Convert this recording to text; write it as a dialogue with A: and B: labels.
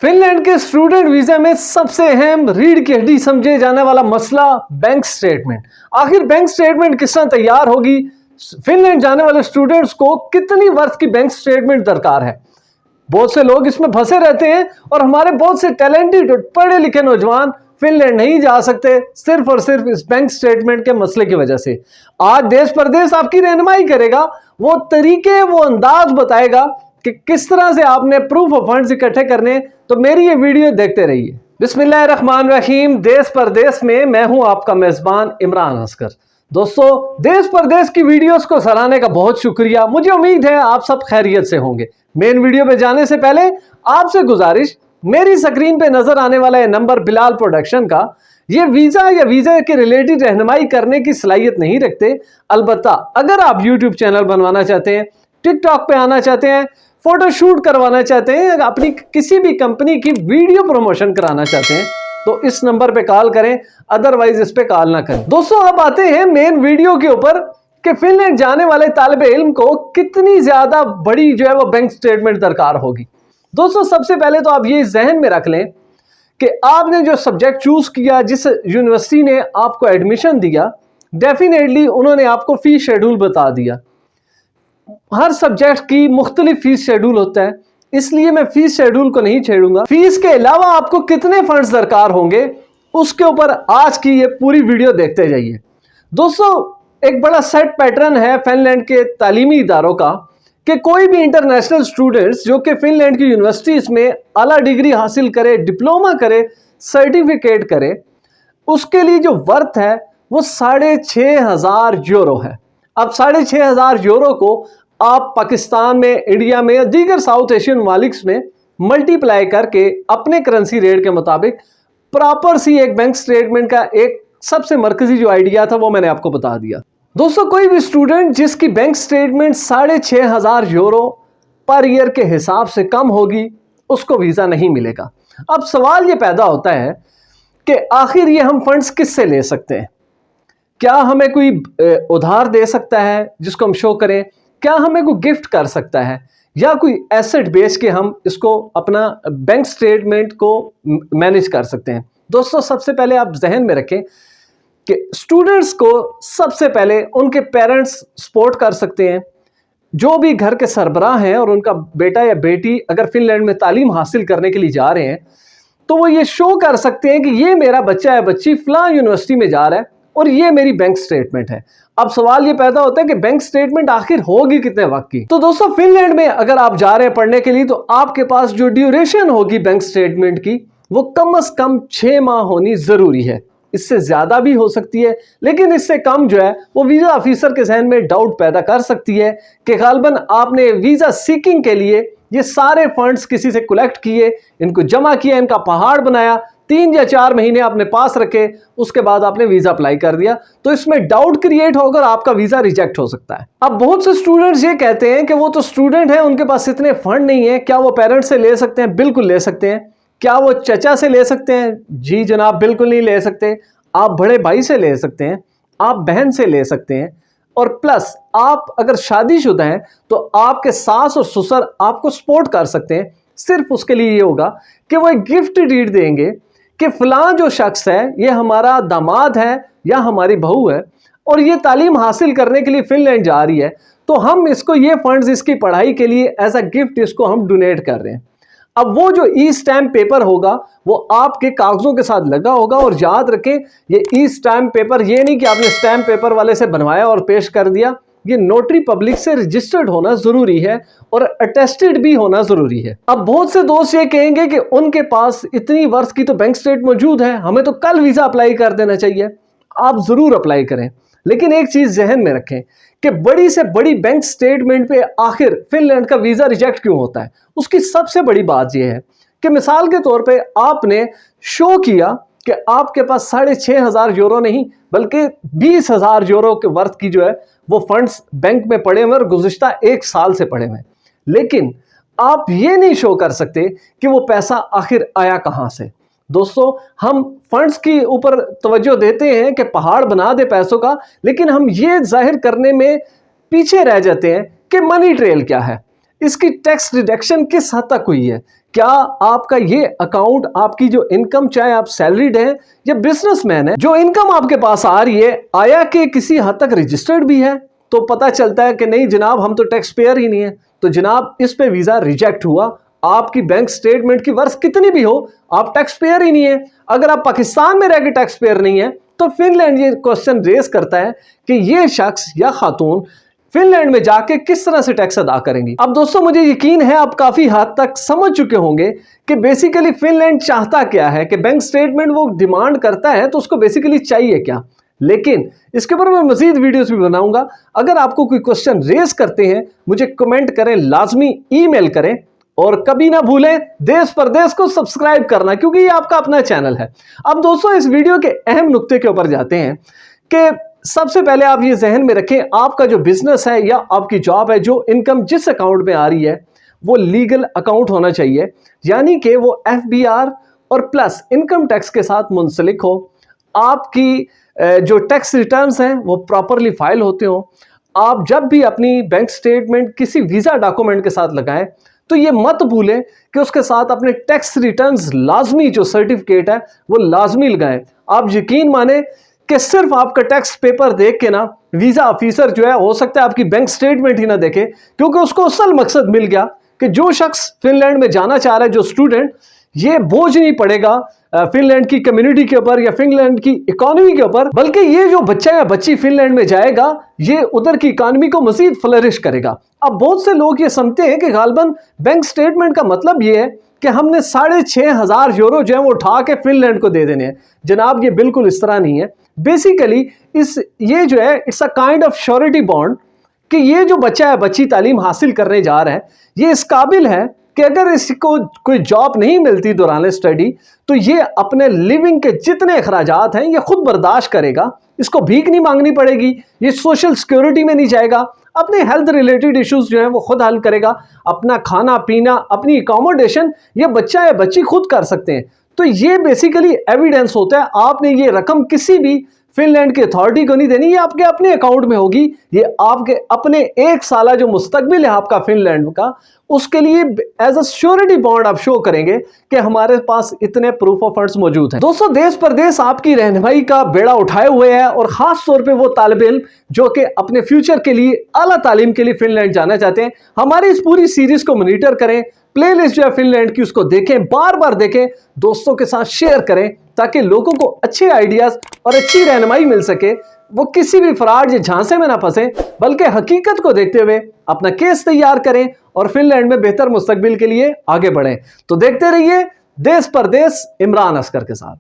A: Finland के student visa में सबसे अहम रीढ़ की हड्डी समझे जाने वाला मसला बैंक स्टेटमेंट। आखिर बैंक स्टेटमेंट किस तरह तैयार होगी, फिनलैंड जाने वाले स्टूडेंट्स को कितनी वर्थ की बैंक स्टेटमेंट दरकार है। बहुत से लोग इसमें फंसे रहते हैं और हमारे बहुत से टैलेंटेड और पढ़े लिखे नौजवान फिनलैंड नहीं जा सकते सिर्फ और सिर्फ इस बैंक स्टेटमेंट के मसले की वजह से। आज देश परदेश आपकी रहनुमाई करेगा, वो तरीके, वो अंदाज बताएगा कि किस तरह से आपने प्रूफ ऑफ फंड्स इकट्ठे करने। तो मेरी ये वीडियो देखते रहिए। बिस्मिल्लाहिर्रहमानिर्रहीम। देश परदेश में मैं हूं आपका मेजबान इमरान असगर। दोस्तों, देश परदेश की वीडियोस को सराहने का बहुत शुक्रिया। मुझे उम्मीद है आप सब खैरियत से होंगे। मेन वीडियो पे जाने से पहले आपसे गुजारिश, मेरी स्क्रीन पे नजर आने वाला ये नंबर बिलाल प्रोडक्शन का, ये वीजा या वीजा के रिलेटेड रहनुमाई करने की सलाहियत नहीं रखते। अलबत्ता अगर आप यूट्यूब चैनल बनवाना चाहते हैं, टिकटॉक पे आना चाहते हैं, फोटो शूट करवाना चाहते हैं, अपनी किसी भी कंपनी की वीडियो प्रमोशन कराना चाहते हैं, तो इस नंबर पे कॉल करें, अदरवाइज इस पे कॉल ना करें। दोस्तों, अब आते हैं मेन वीडियो के ऊपर कि फिनलैंड जाने वाले तालिबे इल्म को कितनी ज्यादा बड़ी जो है वो बैंक स्टेटमेंट दरकार होगी। दोस्तों, सबसे पहले तो आप ये जहन में रख लें कि आपने जो सब्जेक्ट चूज किया, जिस यूनिवर्सिटी ने आपको एडमिशन दिया, डेफिनेटली उन्होंने आपको फीस शेड्यूल बता दिया। हर सब्जेक्ट की मुख्तलिफ फीस शेड्यूल होता है, इसलिए मैं फीस शेड्यूल को नहीं छेड़ूंगा। फीस के अलावा आपको कितने फंड्स दरकार होंगे, उसके ऊपर आज की ये पूरी वीडियो देखते जाइए। दोस्तों, एक बड़ा सेट पैटर्न है फिनलैंड के तालीमी इदारों का कि कोई भी इंटरनेशनल स्टूडेंट्स जो कि फिनलैंड की यूनिवर्सिटीज में आला डिग्री हासिल करे, डिप्लोमा करे, सर्टिफिकेट करे, उसके लिए जो वर्थ है वो 6,500 यूरो है। अब 6,500 यूरो को आप पाकिस्तान में, इंडिया में या दीगर साउथ एशियन ममालिक में मल्टीप्लाई करके अपने करेंसी रेट के मुताबिक प्रॉपर सी एक बैंक स्टेटमेंट का एक सबसे मरकजी जो आइडिया था वो मैंने आपको बता दिया। दोस्तों, कोई भी स्टूडेंट जिसकी bank statement 6,500 euro per year के हिसाब से कम होगी, उसको वीजा नहीं मिलेगा। अब सवाल ये पैदा होता है कि आखिर ये हम फंड्स किससे ले सकते हैं? क्या हमें कोई उधार दे सकता है जिसको हम शो करें? क्या हमें कोई गिफ्ट कर सकता है, या कोई एसेट बेच के हम इसको अपना बैंक स्टेटमेंट को मैनेज कर सकते हैं? दोस्तों, सबसे पहले आप जहन में रखें कि स्टूडेंट्स को सबसे पहले उनके पेरेंट्स सपोर्ट कर सकते हैं। जो भी घर के सरबराह हैं और उनका बेटा या बेटी अगर फिनलैंड में तालीम हासिल करने के लिए जा रहे हैं, तो वो ये शो कर सकते हैं कि ये मेरा बच्चा या बच्ची फलां यूनिवर्सिटी में जा रहा है और ये मेरी बैंक स्टेटमेंट है। अब सवाल ये पैदा होता है कि बैंक स्टेटमेंट आखिर होगी कितने वक्त की? तो दोस्तों, फिनलैंड में अगर आप जा रहे हैं पढ़ने के लिए, तो आपके पास जो ड्यूरेशन होगी बैंक स्टेटमेंट की, वो कम से कम 6 माह होनी जरूरी है। इससे ज्यादा भी हो सकती है, लेकिन इससे कम जो है वो वीजा ऑफिसर के जहन में डाउट पैदा कर सकती है कि गालबन आपने वीजा सीकिंग के लिए ये सारे फंड्स किसी से कलेक्ट किए, इनको जमा किया, इनका पहाड़ बनाया, 3 या 4 महीने आपने पास रखे, उसके बाद आपने वीजा अप्लाई कर दिया, तो इसमें डाउट क्रिएट होकर आपका वीजा रिजेक्ट हो सकता है। अब बहुत से स्टूडेंट्स ये कहते हैं कि वो तो स्टूडेंट हैं, उनके पास इतने फंड नहीं है, क्या वो पेरेंट्स से ले सकते हैं? बिल्कुल ले सकते हैं। क्या वो चचा से ले सकते हैं? जी जनाब, बिल्कुल नहीं ले सकते। आप बड़े भाई से ले सकते हैं, आप बहन से ले सकते हैं, और प्लस आप अगर शादीशुदा हैं तो आपके सास और ससुर आपको सपोर्ट कर सकते हैं। सिर्फ उसके लिए ये होगा कि वो एक गिफ्ट डीड देंगे कि फलां जो शख्स है ये हमारा दामाद है या हमारी बहू है और ये तालीम हासिल करने के लिए फिनलैंड जा रही है, तो हम इसको ये फंड्स इसकी पढ़ाई के लिए एज अ गिफ्ट इसको हम डोनेट कर रहे हैं। अब वो जो ई स्टैम्प पेपर होगा वो आपके कागजों के साथ लगा होगा, और याद रखें ये ई स्टैम्प पेपर ये नहीं कि आपने स्टैम्प पेपर वाले से बनवाया और पेश कर दिया, ये नोटरी पब्लिक से रजिस्टर्ड होना जरूरी है और अटेस्टेड भी होना जरूरी है। अब बहुत से दोस्त ये कहेंगे कि उनके पास इतनी वर्ष की तो बैंक स्टेट मौजूद है, हमें तो कल वीजा अप्लाई कर देना चाहिए। आप जरूर अप्लाई करें, लेकिन एक चीज जहन में रखें कि बड़ी से बड़ी बैंक स्टेटमेंट पे आखिर फिनलैंड का वीजा रिजेक्ट क्यों होता है? उसकी सबसे बड़ी बात यह है कि मिसाल के तौर पे आपने शो किया कि आपके पास 6,500 यूरो नहीं बल्कि 20,000 यूरो के वर्थ की जो है वो फंड्स बैंक में पड़े हुए और गुज़िश्ता 1 साल से पड़े हुए, लेकिन आप ये नहीं शो कर सकते कि वो पैसा आखिर आया कहां से। दोस्तों, हम फंड्स की ऊपर तवज्जो देते हैं कि पहाड़ बना दे पैसों का, लेकिन हम ये जाहिर करने में पीछे रह जाते हैं कि मनी ट्रेल क्या है। इसकी टैक्स डिडक्शन किस हद तक हुई है, क्या आपका ये अकाउंट, आपकी जो इनकम, चाहे आप सैलरीड हैं या बिजनेसमैन है, जो इनकम आपके पास आ रही है, आया कि किसी हद तक रजिस्टर्ड भी है? तो पता चलता है कि नहीं जनाब, हम तो टैक्स पेयर ही नहीं है, तो जनाब इस पे वीजा रिजेक्ट हुआ। आपकी बैंक स्टेटमेंट की वर्ष कितनी भी हो, आप टैक्स पेयर ही नहीं है। अगर आप पाकिस्तान में रह के टैक्स पेयर नहीं है, तो फिनलैंड ये क्वेश्चन रेज करता है कि ये शख्स या खातून फिनलैंड में जाके किस तरह से टैक्स अदा करेंगी। अब दोस्तों, मुझे यकीन है आप काफी हद तक समझ चुके होंगे कि बेसिकली फिनलैंड चाहता क्या है, कि बैंक स्टेटमेंट वो डिमांड करता है तो उसको बेसिकली चाहिए क्या। लेकिन इसके ऊपर मैं मजीद वीडियोस भी बनाऊंगा। अगर आपको कोई क्वेश्चन रेज करते हैं, मुझे कमेंट करें, लाजमी ईमेल करें, और कभी ना भूलें देश परदेश को सब्सक्राइब करना, क्योंकि ये आपका अपना चैनल है। अब दोस्तों, इस वीडियो के अहम नुक्ते के ऊपर जाते हैं कि सबसे पहले आप ये जहन में रखें, आपका जो बिजनेस है या आपकी जॉब है, जो इनकम जिस अकाउंट में आ रही है वो लीगल अकाउंट होना चाहिए, यानी कि वो FBR और प्लस इनकम टैक्स के साथ मुंसलिक हो। आपकी जो टैक्स रिटर्न्स हैं वो प्रॉपरली फाइल होते हो। आप जब भी अपनी बैंक स्टेटमेंट किसी वीजा डॉक्यूमेंट के साथ लगाएं तो ये मत भूलें कि उसके साथ अपने टैक्स रिटर्न्स लाजमी, जो सर्टिफिकेट है वो लाजमी लगाएं। आप यकीन माने कि सिर्फ आपका टैक्स पेपर देख के ना वीजा ऑफिसर जो है, हो सकता है आपकी बैंक स्टेटमेंट ही ना देखे, क्योंकि उसको असल मकसद मिल गया कि जो शख्स फिनलैंड में जाना चाह रहा है, जो स्टूडेंट, ये बोझ नहीं पड़ेगा फिनलैंड की कम्युनिटी के ऊपर या फिनलैंड की इकोनॉमी के ऊपर, बल्कि ये जो बच्चा या बच्ची फिनलैंड में जाएगा ये उधर की इकोनॉमी को मजीद फ्लरिश करेगा। अब बहुत से लोग ये समझते हैं कि गालबन बैंक स्टेटमेंट का मतलब ये है कि हमने 6,500 यूरो जो है वो उठा के फिनलैंड को दे देने हैं। जनाब, ये बिल्कुल इस तरह नहीं है। बेसिकली ये जो है, it's a kind of surety bond, कि ये जो बच्चा है, बच्ची तालीम हासिल करने जा रहा है, ये इस काबिल है कि अगर इसको कोई जॉब नहीं मिलती दौरान स्टडी, तो ये अपने लिविंग के जितने अखराजात हैं ये खुद बर्दाश्त करेगा। इसको भीख नहीं मांगनी पड़ेगी, ये सोशल सिक्योरिटी में नहीं जाएगा, अपने हेल्थ रिलेटेड इश्यूज जो हैं वो खुद हल करेगा। अपना खाना पीना, अपनी अकोमोडेशन ये बच्चा या बच्ची खुद कर सकते हैं। तो ये बेसिकली एविडेंस होता है। आपने ये रकम किसी भी फिनलैंड की अथॉरिटी को नहीं देनी, ये आपके अपने अकाउंट में होगी। ये आपके अपने 1 साल जो मुस्तकबिल है आपका फिनलैंड का, उसके लिए एज अ श्योरिटी बॉन्ड आप शो करेंगे कि हमारे पास इतने प्रूफ ऑफ फंड्स मौजूद हैं। दोस्तों, देश परदेश आपकी रहनुमाई का बेड़ा उठाए हुए है, और खास तौर पे वो तालिब इल्म जो कि अपने फ्यूचर के लिए, आला तालीम के लिए फिनलैंड जाना चाहते हैं, हमारी इस पूरी सीरीज को मॉनिटर करें। प्लेलिस्ट जो है फिनलैंड की उसको देखें, बार बार देखें, दोस्तों के साथ शेयर करें, ताकि लोगों को अच्छे आइडियाज और अच्छी रहनुमाई मिल सके। वो किसी भी फ्रॉड या झांसे में ना फंसे, बल्कि हकीकत को देखते हुए अपना केस तैयार करें और फिनलैंड में बेहतर मुस्तकबिल के लिए आगे बढ़ें। तो देखते रहिए देश परदेश इमरान असगर के साथ।